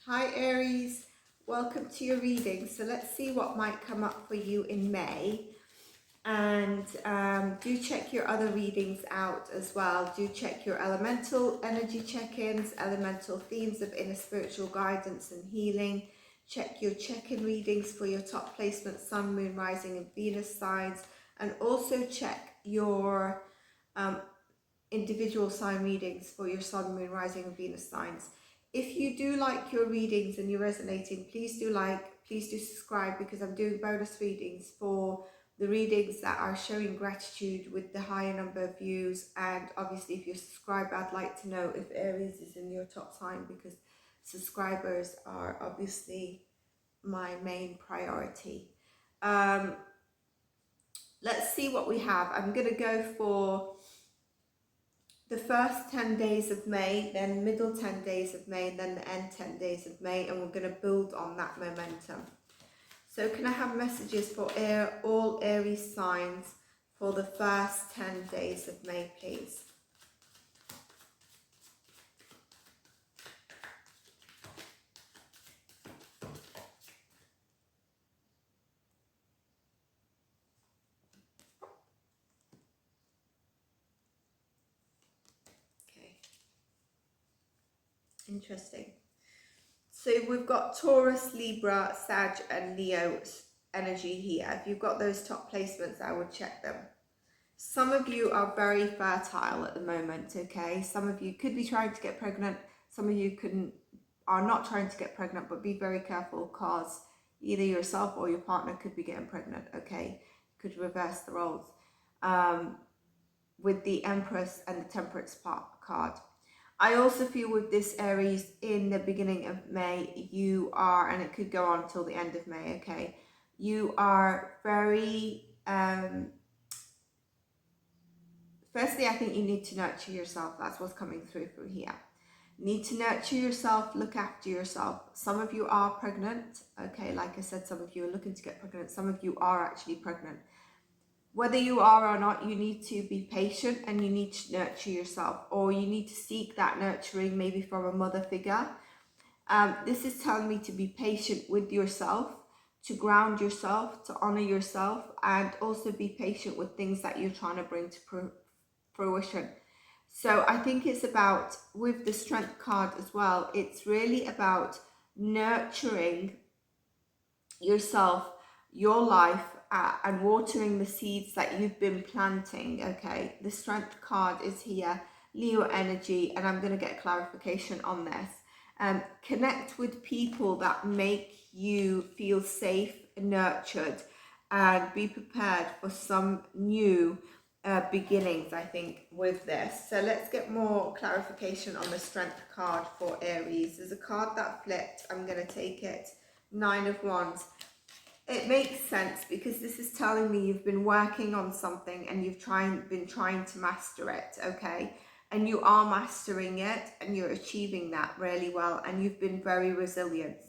Hi Aries, welcome to your reading. So let's see what might come up for you in May. And do check your other readings out as well. Do check your elemental energy check-ins, elemental themes of inner spiritual guidance and healing. Check your check-in readings for your top placement, Sun, Moon, Rising and Venus signs. And also check your individual sign readings for your Sun, Moon, Rising and Venus signs. If you do like your readings and you're resonating, please do subscribe, because I'm doing bonus readings for the readings that are showing gratitude with the higher number of views. And obviously if you're subscribed, I'd like to know if Aries is in your top sign, because subscribers are obviously my main priority. Let's see what we have. I'm going to go for the first 10 days of May, then middle 10 days of May, and then the end 10 days of May, and we're going to build on that momentum. So can I have messages for all Aries signs for the first 10 days of May, please? Okay. Interesting. So we've got Taurus, Libra, Sag and Leo energy here. If you've got those top placements, I would check them. Some of you are very fertile at the moment, okay? Some of you could be trying to get pregnant. Some of you are not trying to get pregnant, but be very careful, because either yourself or your partner could be getting pregnant, okay? Could reverse the roles with the Empress and the Temperance card. I also feel with this Aries in the beginning of May, you are, and it could go on till the end of May, okay? You are very, firstly, I think you need to nurture yourself. That's what's coming through here. Need to nurture yourself, look after yourself. Some of you are pregnant, okay? Like I said, some of you are looking to get pregnant. Some of you are actually pregnant. Whether you are or not, you need to be patient and you need to nurture yourself, or you need to seek that nurturing maybe from a mother figure. This is telling me to be patient with yourself, to ground yourself, to honor yourself, and also be patient with things that you're trying to bring to fruition. So I think it's about, with the Strength card as well, it's really about nurturing yourself, your life, and watering the seeds that you've been planting, okay? The Strength card is here, Leo energy, and I'm going to get clarification on this. Connect with people that make you feel safe, nurtured, and be prepared for some new beginnings, I think, with this. So let's get more clarification on the Strength card for Aries. There's a card that flipped. I'm going to take it. 9 of Wands. It makes sense, because this is telling me you've been working on something and you've been trying to master it, okay? And you are mastering it and you're achieving that really well, and you've been very resilient.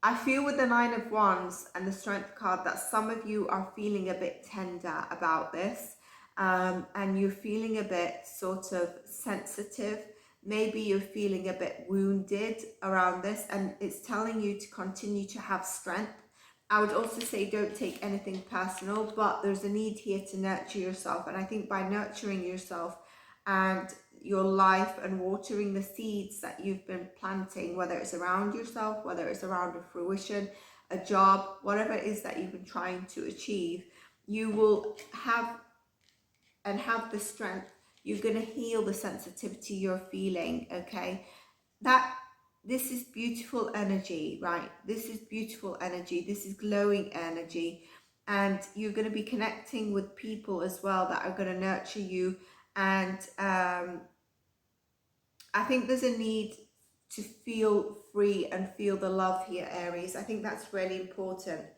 I feel with the 9 of Wands and the Strength card that some of you are feeling a bit tender about this, and you're feeling a bit sort of sensitive. Maybe you're feeling a bit wounded around this, and it's telling you to continue to have strength. I would also say don't take anything personal, but there's a need here to nurture yourself. And I think by nurturing yourself and your life and watering the seeds that you've been planting, whether it's around yourself, whether it's around a fruition, a job, whatever it is that you've been trying to achieve, you will have the strength. You're going to heal the sensitivity you're feeling, okay? This is beautiful energy, right? This is beautiful energy. This is glowing energy. And you're going to be connecting with people as well that are going to nurture you. And I think there's a need to feel free and feel the love here, Aries. I think that's really important.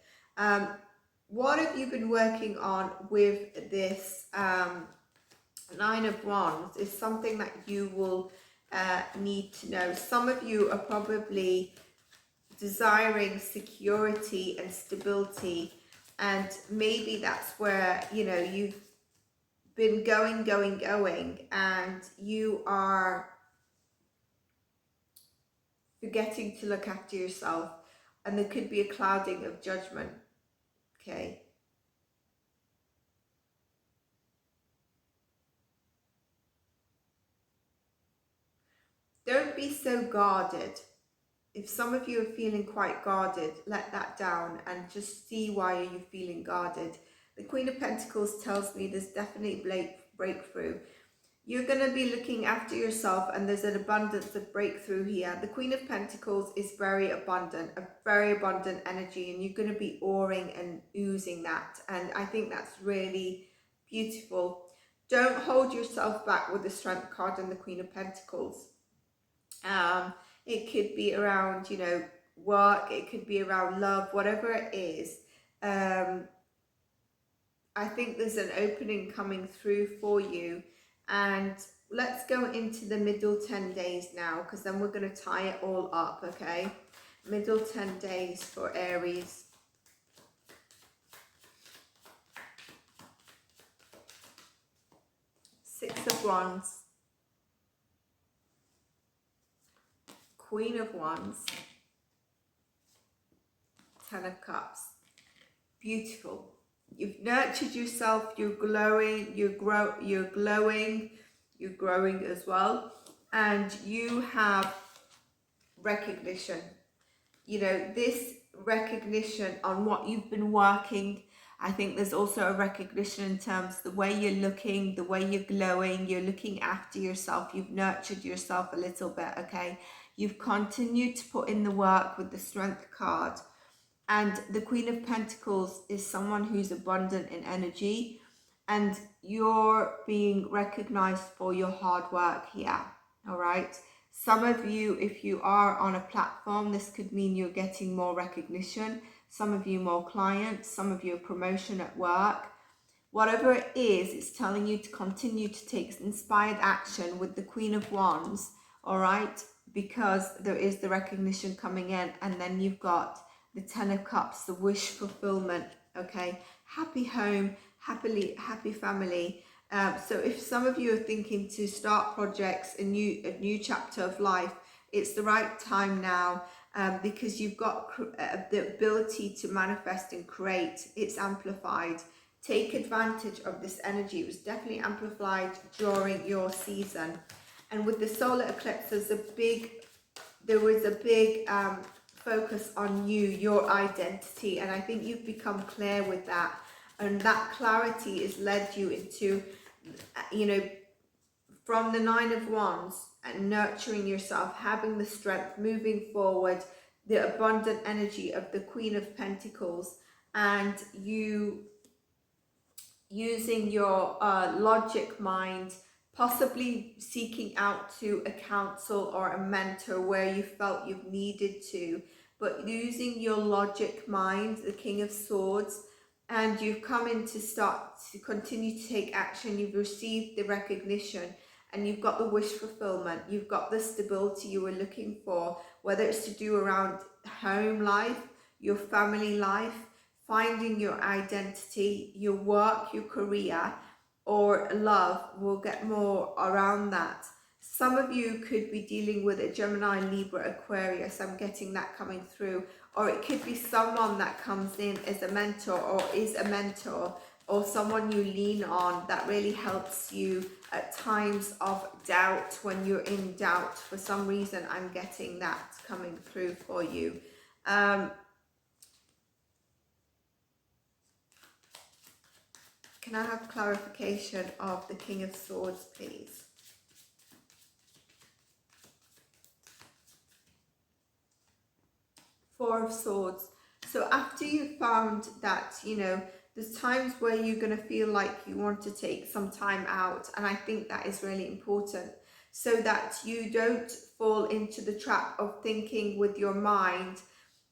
What have you been working on with this 9 of Wands is something that you will need to know. Some of you are probably desiring security and stability, and maybe that's where, you know, you've been going, and you are forgetting to look after yourself, and there could be a clouding of judgment, okay? Don't be so guarded. If some of you are feeling quite guarded, let that down and just see why are you feeling guarded. The Queen of Pentacles tells me there's definitely breakthrough. You're going to be looking after yourself, and there's an abundance of breakthrough here. The Queen of Pentacles is very abundant, a very abundant energy, and you're going to be auraing and oozing that. And I think that's really beautiful. Don't hold yourself back with the Strength card and the Queen of Pentacles. It could be around, you know, work, it could be around love, whatever it is. I think there's an opening coming through for you. And let's go into the middle 10 days now, because then we're going to tie it all up, okay? Middle 10 days for Aries. Six of Wands. Queen of Wands. 10 of Cups. Beautiful. You've nurtured yourself, you're glowing, you're glowing, you're growing as well, and you have recognition. You know, this recognition on what you've been working. I think there's also a recognition in terms of the way you're looking, the way you're glowing, you're looking after yourself, you've nurtured yourself a little bit, okay? You've continued to put in the work with the Strength card. And the Queen of Pentacles is someone who's abundant in energy, and you're being recognized for your hard work here, all right? Some of you, if you are on a platform, this could mean you're getting more recognition. Some of you more clients, some of you a promotion at work. Whatever it is, it's telling you to continue to take inspired action with the Queen of Wands, all right? Because there is the recognition coming in, and then you've got the 10 of Cups, the wish fulfillment, okay? Happy home, happy family. So if some of you are thinking to start projects, a new chapter of life, it's the right time now, because you've got the ability to manifest and create. It's amplified. Take advantage of this energy. It was definitely amplified during your season. And with the solar eclipse, there was a big focus on you, your identity, and I think you've become clear with that, and that clarity has led you into, you know, from the 9 of Wands and nurturing yourself, having the strength, moving forward, the abundant energy of the Queen of Pentacles, and you using your logic mind, possibly seeking out to a counsel or a mentor where you felt you've needed to, but using your logic mind, the King of Swords, and you've come in to start to continue to take action. You've received the recognition, and you've got the wish fulfillment. You've got the stability you were looking for, whether it's to do around home life, your family life, finding your identity, your work, your career, or love. We'll get more around that. Some of you could be dealing with a Gemini, Libra, Aquarius. I'm getting that coming through. Or it could be someone that comes in as a mentor, or is a mentor, or someone you lean on that really helps you at times of doubt, when you're in doubt. For some reason, I'm getting that coming through for you. Can I have clarification of the King of Swords, please? Four of Swords. So after you found that, you know, there's times where you're going to feel like you want to take some time out. And I think that is really important, so that you don't fall into the trap of thinking with your mind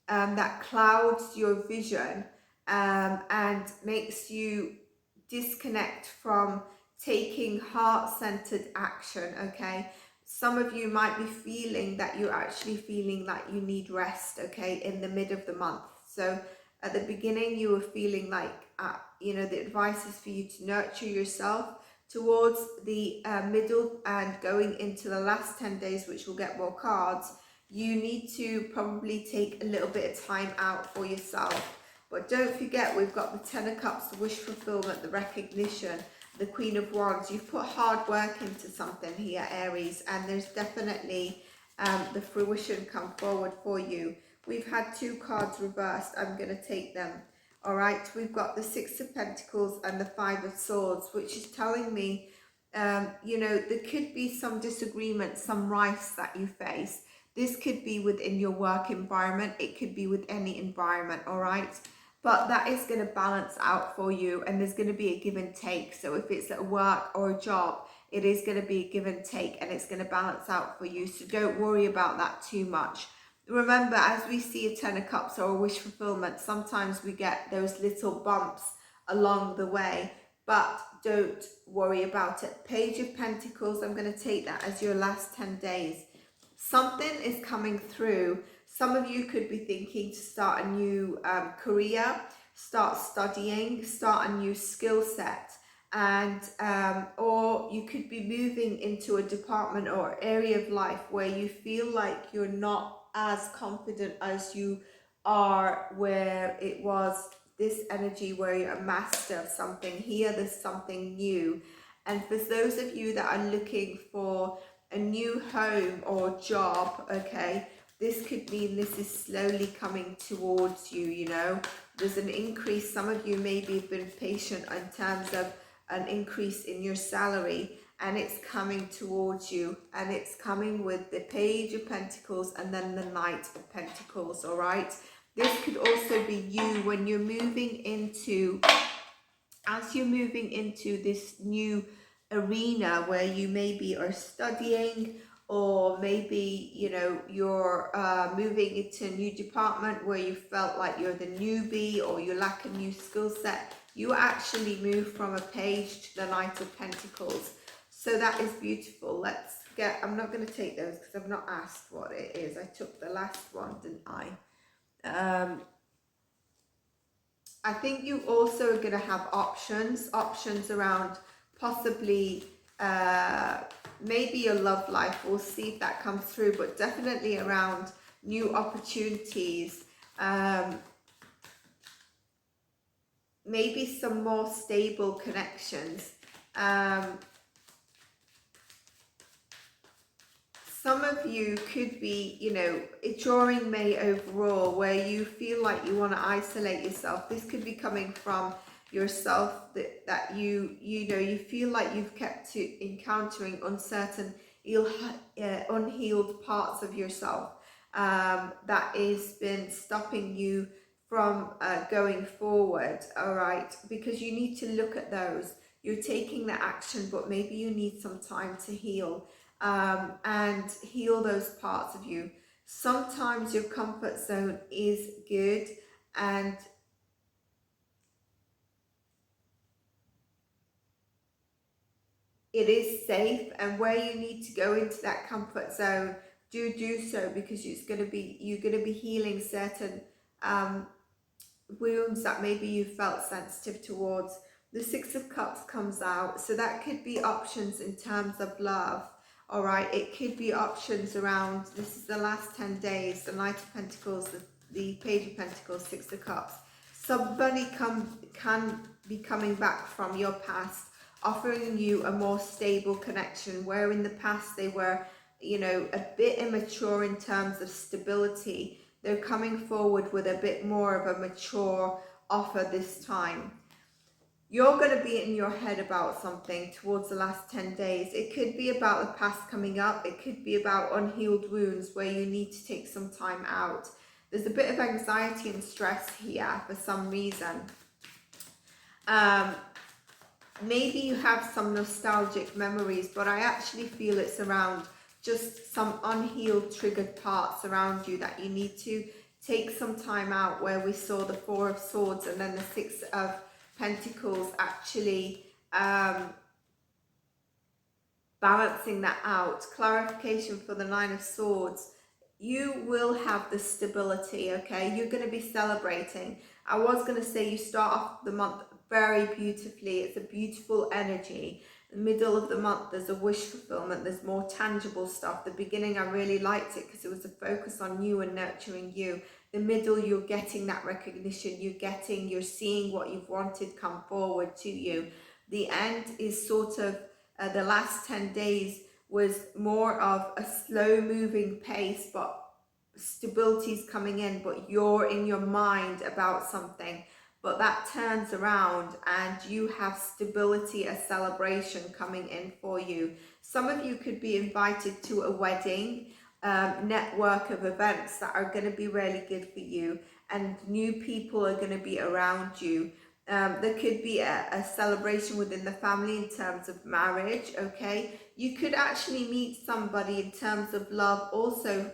that clouds your vision and makes you disconnect from taking heart-centered action, okay? Some of you might be feeling that you're actually feeling that you need rest, okay, in the mid of the month. So at the beginning, you were feeling like, you know, the advice is for you to nurture yourself. Towards the middle and going into the last 10 days, which will get more cards, You need to probably take a little bit of time out for yourself. But don't forget, we've got the Ten of Cups, the wish fulfillment, the recognition, the Queen of Wands. You've put hard work into something here, Aries, and there's definitely the fruition come forward for you. We've had 2 cards reversed. I'm going to take them. All right, we've got the Six of Pentacles and the Five of Swords, which is telling me, you know, there could be some disagreement, some rice that you face. This could be within your work environment. It could be with any environment, all right? But that is going to balance out for you, and there's going to be a give and take. So if it's at work or a job, it is going to be a give and take, and it's going to balance out for you. So don't worry about that too much. Remember, as we see a Ten of Cups or a wish fulfillment, sometimes we get those little bumps along the way, but don't worry about it. Page of Pentacles, I'm going to take that as your last 10 days. Something is coming through. Some of you could be thinking to start a new career, start studying, start a new skill set, and or you could be moving into a department or area of life where you feel like you're not as confident as you are, where it was this energy where you're a master of something. Here there's something new, and for those of you that are looking for a new home or job, okay, this could mean this is slowly coming towards you. You know, there's an increase. Some of you maybe have been patient in terms of an increase in your salary, and it's coming towards you, and it's coming with the Page of Pentacles and then the Knight of Pentacles. All right, this could also be you when you're moving into, as you're moving into this new arena where you maybe are studying, or maybe, you know, you're moving into a new department where you felt like you're the newbie or you lack a new skill set. You actually move from a Page to the Knight of Pentacles. So that is beautiful. Let's get, I'm not going to take those because I've not asked what it is. I took the last one, didn't I? I think you also are going to have options around possibly maybe your love life. We'll see if that comes through, but definitely around new opportunities, maybe some more stable connections. Some of you could be, you know, during May overall, where you feel like you want to isolate yourself. This could be coming from yourself, that you know, you feel like you've kept encountering uncertain, unhealed parts of yourself that has been stopping you from going forward. All right, because you need to look at those. You're taking the action, but maybe you need some time to heal. And heal those parts of you. Sometimes your comfort zone is good, and it is safe, and where you need to go into that comfort zone, do so, because you're going to be healing certain wounds that maybe you felt sensitive towards. The Six of Cups comes out, so that could be options in terms of love. All right, it could be options around, this is the last 10 days, the Knight of Pentacles, the Page of Pentacles, Six of Cups. Somebody can be coming back from your past, offering you a more stable connection, where in the past they were, you know, a bit immature in terms of stability. They're coming forward with a bit more of a mature offer this time. You're going to be in your head about something towards the last 10 days. It could be about the past coming up. It could be about unhealed wounds where you need to take some time out. There's a bit of anxiety and stress here for some reason. Maybe you have some nostalgic memories, but I actually feel it's around just some unhealed, triggered parts around you that you need to take some time out, where we saw the Four of Swords and then the Six of Pentacles actually balancing that out. Clarification for the Nine of Swords. You will have the stability, okay? You're going to be celebrating. I was going to say you start off the month very beautifully. It's a beautiful energy. Middle of the month, there's a wish fulfillment, there's more tangible stuff. The beginning, I really liked it because it was a focus on you and nurturing you. The middle, you're getting that recognition, you're seeing what you've wanted come forward to you. The end is sort of, the last 10 days was more of a slow moving pace, but stability's coming in, but you're in your mind about something. But that turns around and you have stability, a celebration coming in for you. Some of you could be invited to a wedding, network of events that are going to be really good for you, and new people are going to be around you. There could be a celebration within the family in terms of marriage, okay? You could actually meet somebody in terms of love, also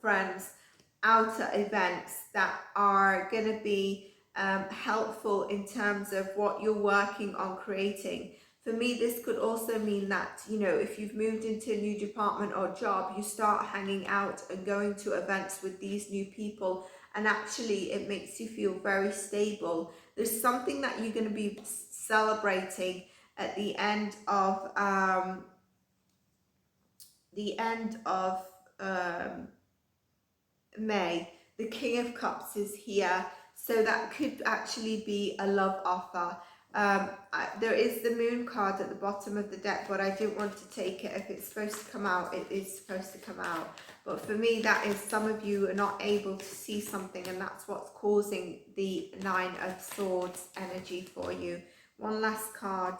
friends, outer events that are going to be helpful in terms of what you're working on creating. For me, this could also mean that, you know, if you've moved into a new department or job, you start hanging out and going to events with these new people, and actually it makes you feel very stable. There's something that you're going to be celebrating at the end of May. The King of Cups is here, so that could actually be a love offer. There is the Moon card at the bottom of the deck, but I didn't want to take it. If it's supposed to come out, it is supposed to come out. But for me, that is, some of you are not able to see something, and that's what's causing the Nine of Swords energy for you. One last card.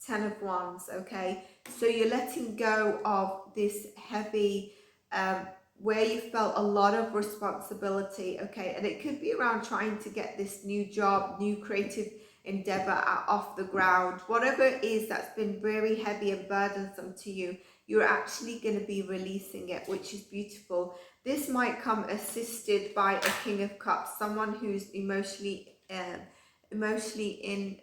10 of Wands, okay? So you're letting go of this heavy, where you felt a lot of responsibility, okay? And it could be around trying to get this new job, new creative endeavor off the ground. Whatever it is that's been very heavy and burdensome to you, you're actually going to be releasing it, which is beautiful. This might come assisted by a King of Cups, someone who's emotionally in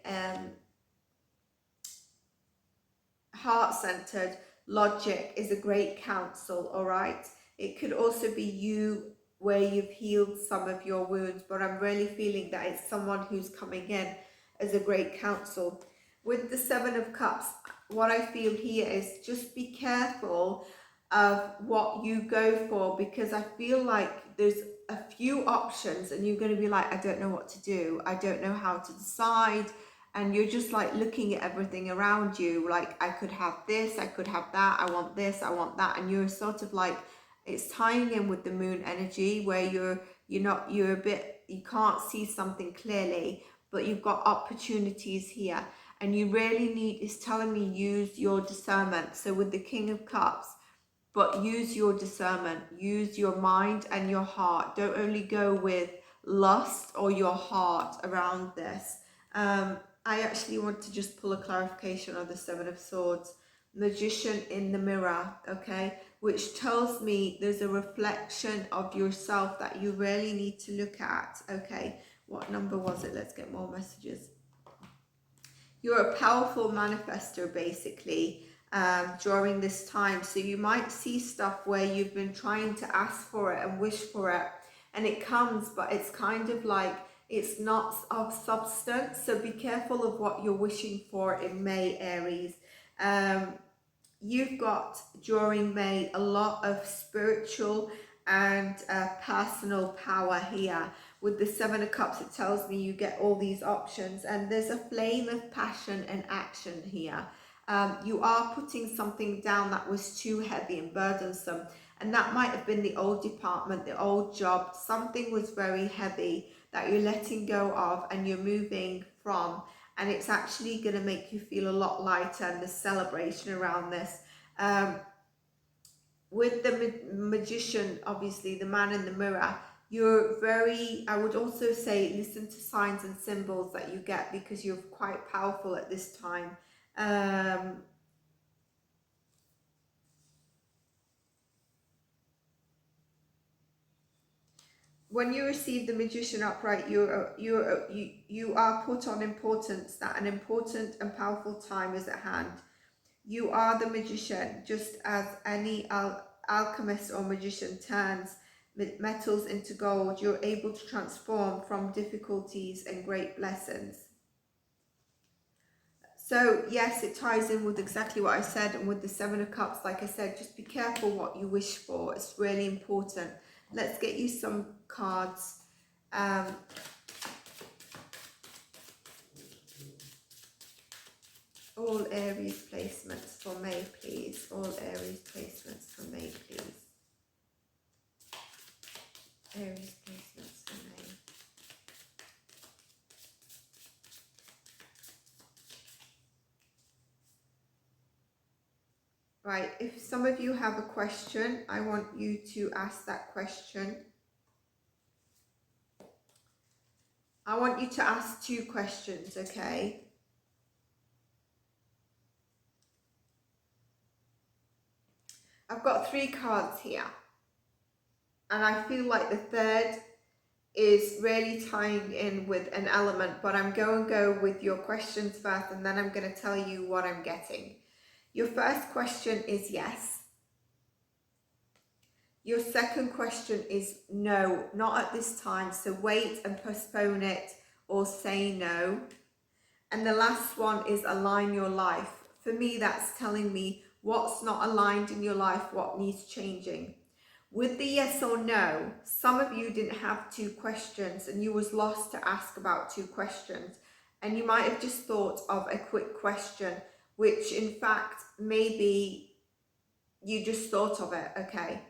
heart-centered. Logic is a great counsel, all right? It could also be you, where you've healed some of your wounds, but I'm really feeling that it's someone who's coming in as a great counsel. With the Seven of Cups, what I feel here is just be careful of what you go for, because I feel like there's a few options and you're going to be like, I don't know what to do, I don't know how to decide. And you're just like looking at everything around you, like, I could have this, I could have that, I want this, I want that. And you're sort of like, it's tying in with the Moon energy, where you're a bit, you can't see something clearly, but you've got opportunities here, and you really need, it's telling me, use your discernment. So with the King of Cups, but use your discernment, use your mind and your heart. Don't only go with lust or your heart around this. I actually want to just pull a clarification on the Seven of Swords. Magician in the mirror, okay, which tells me there's a reflection of yourself that you really need to look at, okay. What number was it? Let's get more messages. You're a powerful manifester, basically, during this time. So you might see stuff where you've been trying to ask for it and wish for it, and it comes, but it's kind of like, it's not of substance. So be careful of what you're wishing for in May, Aries. You've got, during May, a lot of spiritual and personal power here. With the Seven of Cups, it tells me you get all these options, and there's a flame of passion and action here. You are putting something down that was too heavy and burdensome, and that might have been the old department, the old job. Something was very heavy that you're letting go of and you're moving from, and it's actually going to make you feel a lot lighter, and the celebration around this. With the Magician, obviously the man in the mirror, you're very, I would also say, listen to signs and symbols that you get, because you're quite powerful at this time. When you receive the Magician upright, you are put on importance, that an important and powerful time is at hand. You are the Magician, just as any alchemist or magician turns metals into gold. You're able to transform from difficulties and great blessings. So yes, it ties in with exactly what I said, and with the Seven of Cups, like I said, just be careful what you wish for. It's really important. Let's get you some cards. All Aries placements for May, please. All Aries placements for May, please. Aries placements for May. Right, if some of you have a question, I want you to ask that question. I want you to ask 2 questions, okay? I've got 3 cards here. And I feel like the third is really tying in with an element, but I'm going to go with your questions first, and then I'm going to tell you what I'm getting. Your first question is yes. Your second question is no, not at this time, so wait and postpone it or say no. And the last one is align your life. For me, that's telling me what's not aligned in your life, what needs changing. With the yes or no, some of you didn't have 2 questions and you was lost to ask about 2 questions. And you might have just thought of a quick question, which in fact, maybe you just thought of it, okay?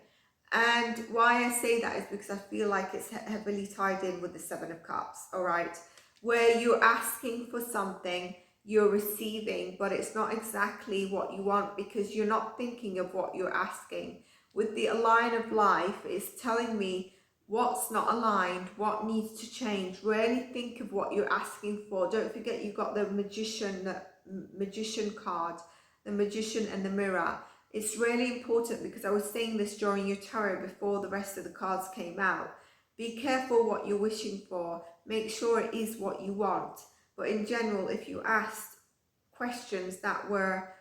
And why I say that is because I feel like it's heavily tied in with the Seven of Cups, all right? Where you're asking for something, you're receiving, but it's not exactly what you want because you're not thinking of what you're asking. With the align of life, it's telling me what's not aligned, what needs to change. Really think of what you're asking for. Don't forget you got the magician card, the magician and the mirror. It's really important because I was saying this during your tarot before the rest of the cards came out. Be careful what you're wishing for. Make sure it is what you want. But in general, if you asked questions that were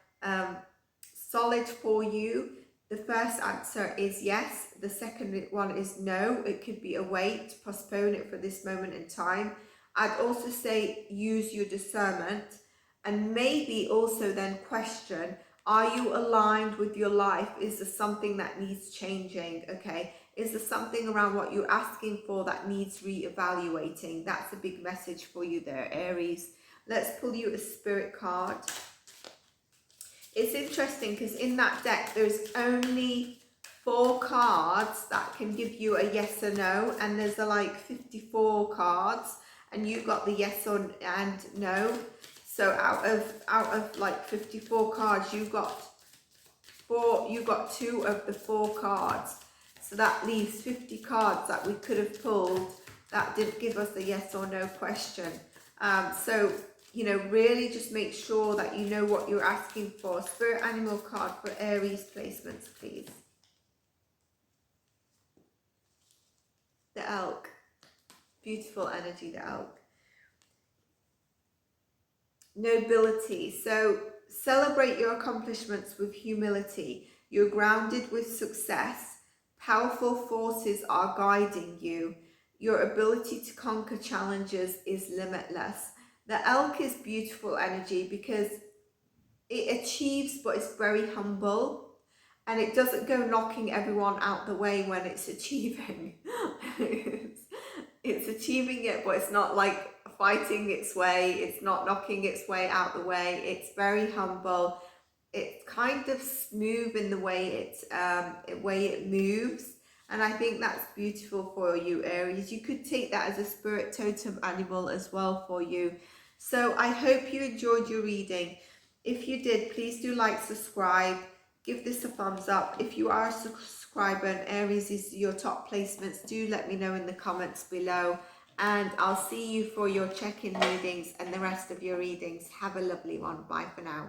solid for you, the first answer is yes. The second one is no. It could be a wait, postpone it for this moment in time. I'd also say use your discernment, and maybe also then question, are you aligned with your life? Is there something that needs changing? Okay. Is there something around what you're asking for that needs re-evaluating? That's a big message for you there, Aries. Let's pull you a spirit card. It's interesting because in that deck, there's only 4 cards that can give you a yes or no. And there's like 54 cards and you got the yes or and no. So out of like 54 cards, you got 2 of the 4 cards. So that leaves 50 cards that we could have pulled that didn't give us a yes or no question. So, you know, really just make sure that you know what you're asking for. Spirit animal card for Aries placements, please. The elk. Beautiful energy, the elk. Nobility. So celebrate your accomplishments with humility. You're grounded with success. Powerful forces are guiding you. Your ability to conquer challenges is limitless. The elk is beautiful energy because it achieves, but it's very humble. And it doesn't go knocking everyone out the way when it's achieving. It's achieving it, but it's not like fighting its way. It's not knocking its way out the way. It's very humble. It's kind of smooth in the way it moves. And I think that's beautiful for you, Aries. You could take that as a spirit totem animal as well for you. So I hope you enjoyed your reading. If you did, please do like, subscribe, give this a thumbs up. If you are a subscriber and Aries is your top placements, do let me know in the comments below. And I'll see you for your check-in readings and the rest of your readings. Have a lovely one. Bye for now.